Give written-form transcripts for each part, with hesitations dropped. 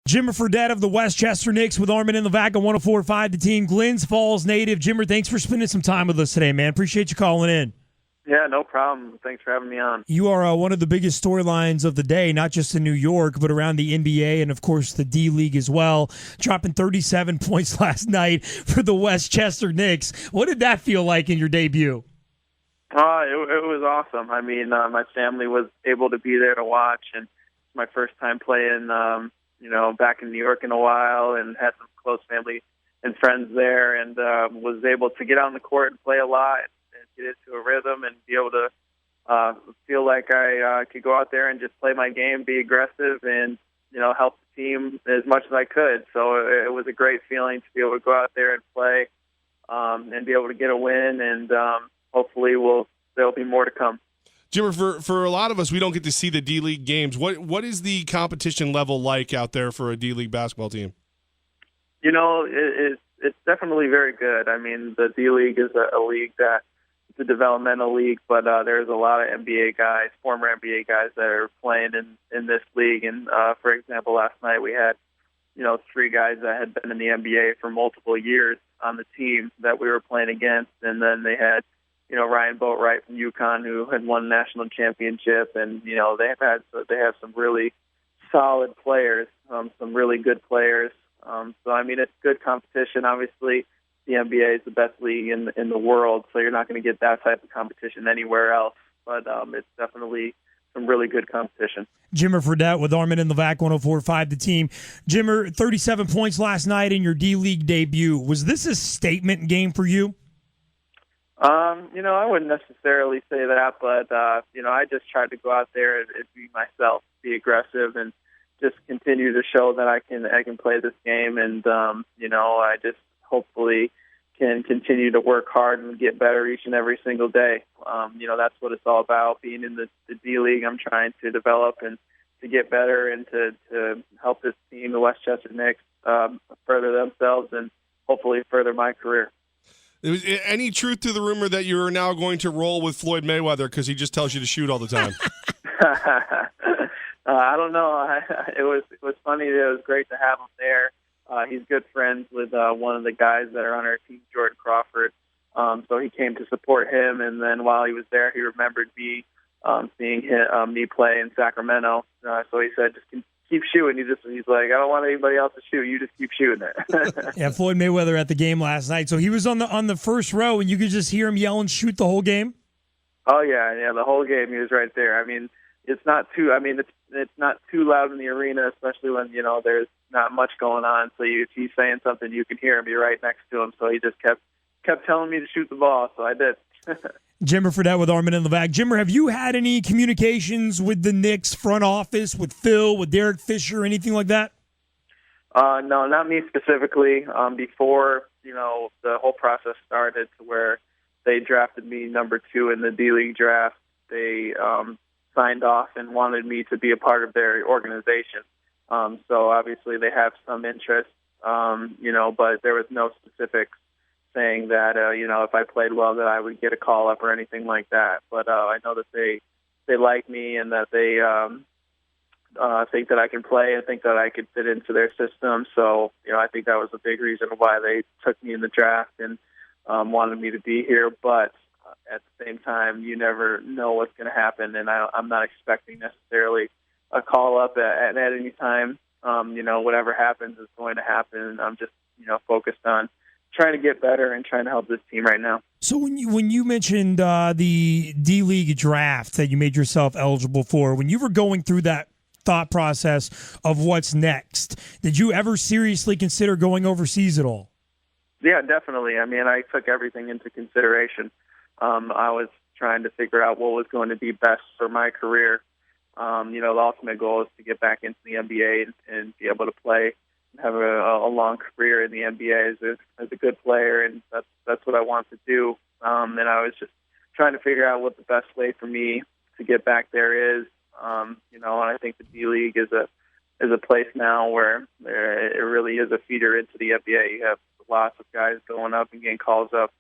Jimmer Fredette of the Westchester Knicks with Armin and Levac on 104.5 The Team. Glens Falls native. Jimmer, thanks for spending some time with us today, man. Appreciate you calling in. Yeah, no problem. Thanks for having me on. You are one of the biggest storylines of the day, not just in New York, but around the NBA and, of course, the D-League as well, dropping 37 points last night for the Westchester Knicks. What did that feel like in your debut? It was awesome. I mean, my family was able to be there to watch, and it's my first time playing, back in New York in a while, and had some close family and friends there, and was able to get on the court and play a lot. Get into a rhythm and be able to feel like I could go out there and just play my game, be aggressive, and help the team as much as I could. So it was a great feeling to be able to go out there and play and be able to get a win. And hopefully there'll be more to come. Jimmer, for a lot of us, we don't get to see the D-League games. What is the competition level like out there for a D-League basketball team? It's definitely very good. I mean, the D-League is a league that it's a developmental league, but there's a lot of NBA guys, former NBA guys that are playing in this league. And for example, last night we had, 3 guys that had been in the NBA for multiple years on the team that we were playing against. And then they had, Ryan Boatwright from UConn, who had won a national championship. And, they have some really solid players, some really good players. So, I mean, it's good competition. Obviously, the NBA is the best league in the world, so you're not going to get that type of competition anywhere else. But it's definitely some really good competition. Jimmer Fredette with Armin and Levac, 104.5 The Team. Jimmer, 37 points last night in your D-League debut. Was this a statement game for you? I wouldn't necessarily say that, but, I just tried to go out there and be myself, be aggressive, and just continue to show that I can play this game. And, I just hopefully can continue to work hard and get better each and every single day. That's what it's all about. Being in the D-League, I'm trying to develop and to get better and to help this team, the Westchester Knicks, further themselves and hopefully further my career. Was any truth to the rumor that you are now going to roll with Floyd Mayweather because he just tells you to shoot all the time? I don't know. It was funny. It was great to have him there. He's good friends with one of the guys that are on our team, Jordan Crawford. So he came to support him, and then while he was there, he remembered me seeing me play in Sacramento. So he said, just keep shooting. He's like, I don't want anybody else to shoot. You just keep shooting it. Yeah, Floyd Mayweather at the game last night. So he was on the first row, and you could just hear him yell and shoot the whole game? Oh, yeah, the whole game he was right there. I mean, it's not too loud in the arena, especially when, there's not much going on. So if he's saying something, you can hear him. You're right next to him. So he just kept telling me to shoot the ball, so I did. Jimmer Fredette with Armin and Levac. Jimmer, have you had any communications with the Knicks front office, with Phil, with Derek Fisher, anything like that? No, not me specifically. Before, the whole process started to where they drafted me number 2 in the D-League draft, they signed off and wanted me to be a part of their organization. So obviously they have some interest, but there was no specifics saying that, if I played well that I would get a call up or anything like that. But I know that they like me and that they think that I can play and think that I could fit into their system. So, I think that was a big reason why they took me in the draft and wanted me to be here. But at the same time, you never know what's going to happen, and I'm not expecting necessarily a call up at any time. Whatever happens is going to happen. I'm just, focused on trying to get better and trying to help this team right now. So when you mentioned the D-League draft that you made yourself eligible for, when you were going through that thought process of what's next, did you ever seriously consider going overseas at all? Yeah, definitely. I mean, I took everything into consideration. I was trying to figure out what was going to be best for my career. The ultimate goal is to get back into the NBA and be able to play and have a long career in the NBA as a good player, and that's what I want to do. And I was just trying to figure out what the best way for me to get back there is. And I think the D-League is a place now where it really is a feeder into the NBA. You have lots of guys going up and getting called up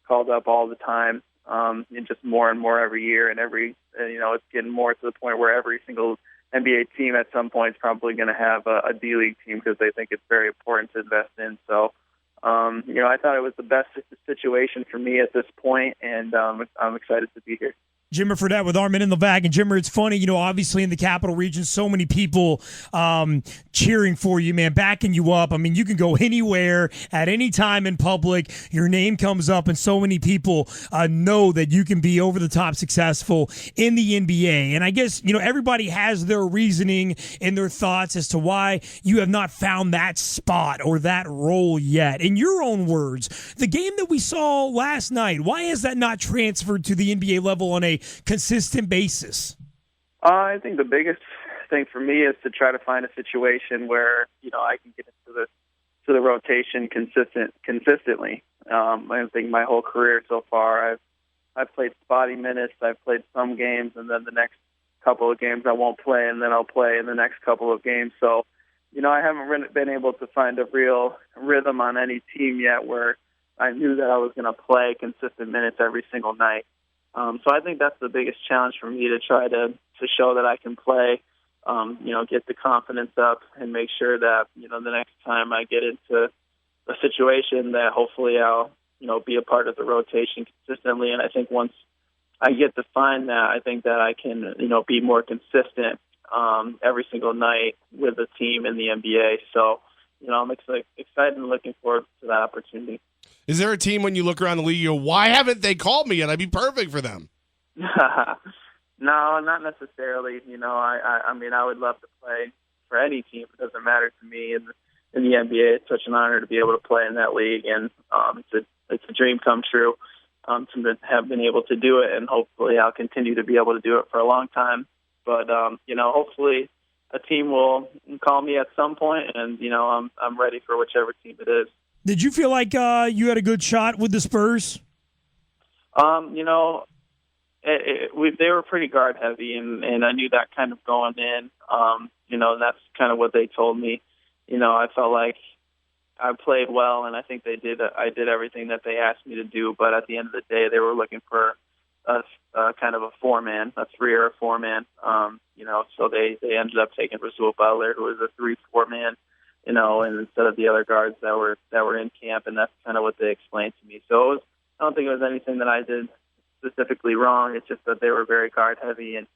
all the time, and just more and more every year. And it's getting more to the point where every single NBA team at some point is probably going to have a D-League team because they think it's very important to invest in. So, I thought it was the best situation for me at this point, and I'm excited to be here. Jimmer Fredette with Armin in the Bag. And Jimmer, it's funny, obviously in the Capital Region, so many people cheering for you, man, backing you up. I mean, you can go anywhere at any time in public. Your name comes up, and so many people know that you can be over the top successful in the NBA. And I guess, everybody has their reasoning and their thoughts as to why you have not found that spot or that role yet. In your own words, the game that we saw last night, why has that not transferred to the NBA level on a consistent basis? I think the biggest thing for me is to try to find a situation where I can get into the rotation consistently. I think my whole career so far, I've played spotty minutes. I've played some games, and then the next couple of games I won't play, and then I'll play in the next couple of games. So, I haven't been able to find a real rhythm on any team yet where I knew that I was going to play consistent minutes every single night. So I think that's the biggest challenge for me, to try to show that I can play, get the confidence up and make sure that, the next time I get into a situation that hopefully I'll, be a part of the rotation consistently. And I think once I get to find that, I think that I can, be more consistent every single night with the team in the NBA. So, I'm excited and looking forward to that opportunity. Is there a team when you look around the league, you go, why haven't they called me yet? I'd be perfect for them. No, not necessarily. I would love to play for any team. It doesn't matter to me. In the NBA, it's such an honor to be able to play in that league, and it's a dream come true to have been able to do it, and hopefully I'll continue to be able to do it for a long time. But hopefully a team will call me at some point, and I'm ready for whichever team it is. Did you feel like you had a good shot with the Spurs? They were pretty guard heavy, and I knew that kind of going in. And that's kind of what they told me. I felt like I played well, and I think I did everything that they asked me to do. But at the end of the day, they were looking for a kind of a four-man, a 3 or a 4-man. So they ended up taking Rasul Butler, who was a 3-4 man. And instead of the other guards that were in camp, and that's kind of what they explained to me. So I don't think it was anything that I did specifically wrong. It's just that they were very guard heavy and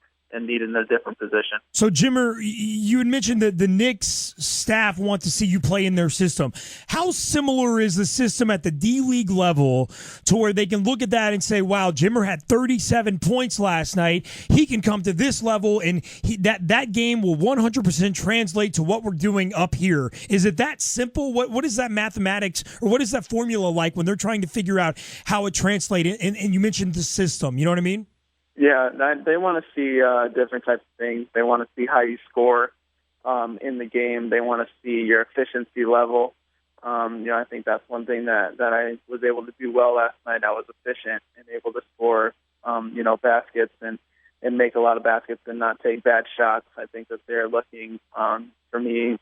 needed a different position. So, Jimmer, you had mentioned that the Knicks staff want to see you play in their system. How similar is the system at the D-League level to where they can look at that and say, wow, Jimmer had 37 points last night. He can come to this level, and that game will 100% translate to what we're doing up here. Is it that simple? What is that mathematics, or what is that formula like when they're trying to figure out how it translates? And you mentioned the system. You know what I mean? Yeah, they want to see different types of things. They want to see how you score in the game. They want to see your efficiency level. I think that's one thing that I was able to do well last night. I was efficient and able to score, baskets and make a lot of baskets and not take bad shots. I think that they're looking for me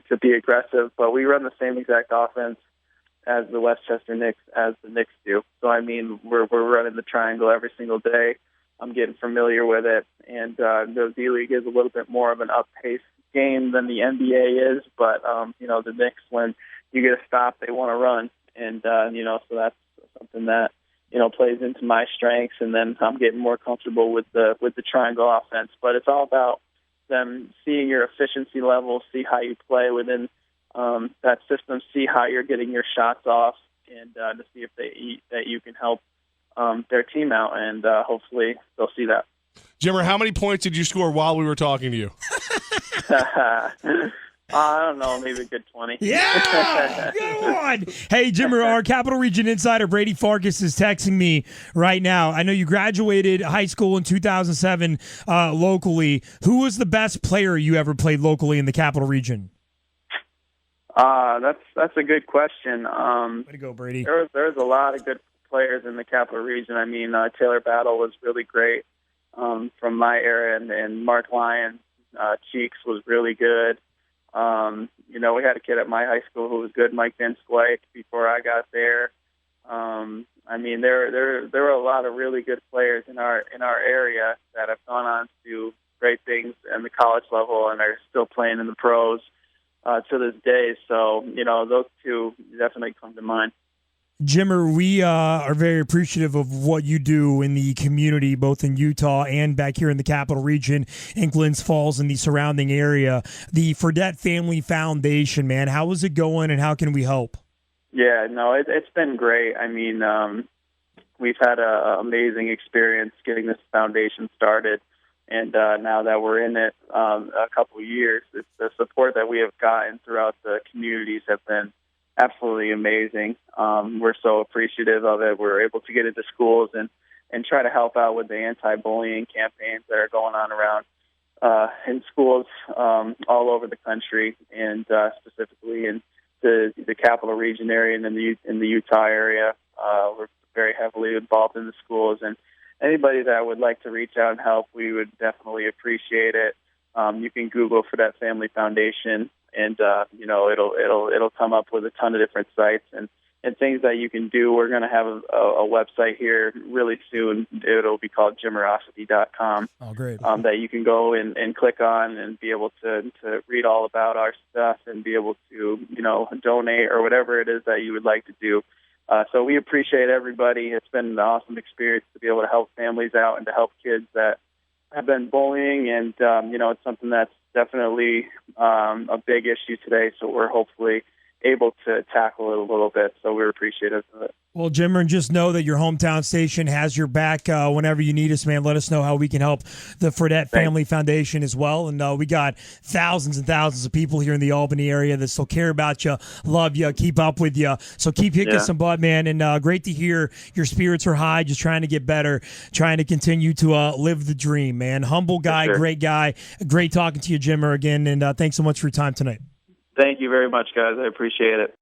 to be aggressive. But we run the same exact offense as the Westchester Knicks, as the Knicks do. So, we're running the triangle every single day. I'm getting familiar with it, and the D-League is a little bit more of an up-paced game than the NBA is, but, the Knicks, when you get a stop, they want to run, and, so that's something that, plays into my strengths, and then I'm getting more comfortable with the triangle offense. But it's all about them seeing your efficiency level, see how you play within that system, see how you're getting your shots off, and to see if that you can help their team out, and hopefully they'll see that. Jimmer, how many points did you score while we were talking to you? I don't know, maybe a good 20. Yeah, go on. Hey, Jimmer, our Capital Region insider Brady Farkas is texting me right now. I know you graduated high school in 2007 locally. Who was the best player you ever played locally in the Capital Region? That's a good question. Way to go, Brady. There's a lot of good players in the Capital Region. Taylor Battle was really great from my era, and Mark Lyons, Cheeks was really good. We had a kid at my high school who was good, Mike Van Squike, before I got there. There were a lot of really good players in our area that have gone on to great things in the college level and are still playing in the pros to this day. So, those two definitely come to mind. Jimmer, we are very appreciative of what you do in the community, both in Utah and back here in the Capital Region, in Glens Falls and the surrounding area. The Fredette Family Foundation, man, how is it going and how can we help? Yeah, no, it's been great. I mean, we've had an amazing experience getting this foundation started. And now that we're in it a couple of years, the support that we have gotten throughout the communities have been absolutely amazing. We're so appreciative of it. We're able to get into schools and try to help out with the anti-bullying campaigns that are going on around in schools all over the country, and specifically in the Capital Region area and in the Utah area. We're very heavily involved in the schools, and anybody that would like to reach out and help, we would definitely appreciate it. You can Google Fredette Family Foundation, and it'll come up with a ton of different sites and things that you can do. We're going to have a website here really soon. It'll be called Jimmerosity.com. Oh, great. That you can go and click on and be able to read all about our stuff and be able to donate or whatever it is that you would like to do. So we appreciate everybody. It's been an awesome experience to be able to help families out and to help kids that have been bullying. And, it's something that's definitely a big issue today. So we're hopefully able to tackle it a little bit. So we're appreciative of it. Well, Jimmer, just know that your hometown station has your back whenever you need us, man. Let us know how we can help the Fredette Family Foundation as well. And we got thousands and thousands of people here in the Albany area that still care about you, love you, keep up with you. So keep kicking some butt, man. And great to hear your spirits are high, just trying to get better, trying to continue to live the dream, man. Humble guy, great guy. Great talking to you, Jimmer, again. And thanks so much for your time tonight. Thank you very much, guys. I appreciate it.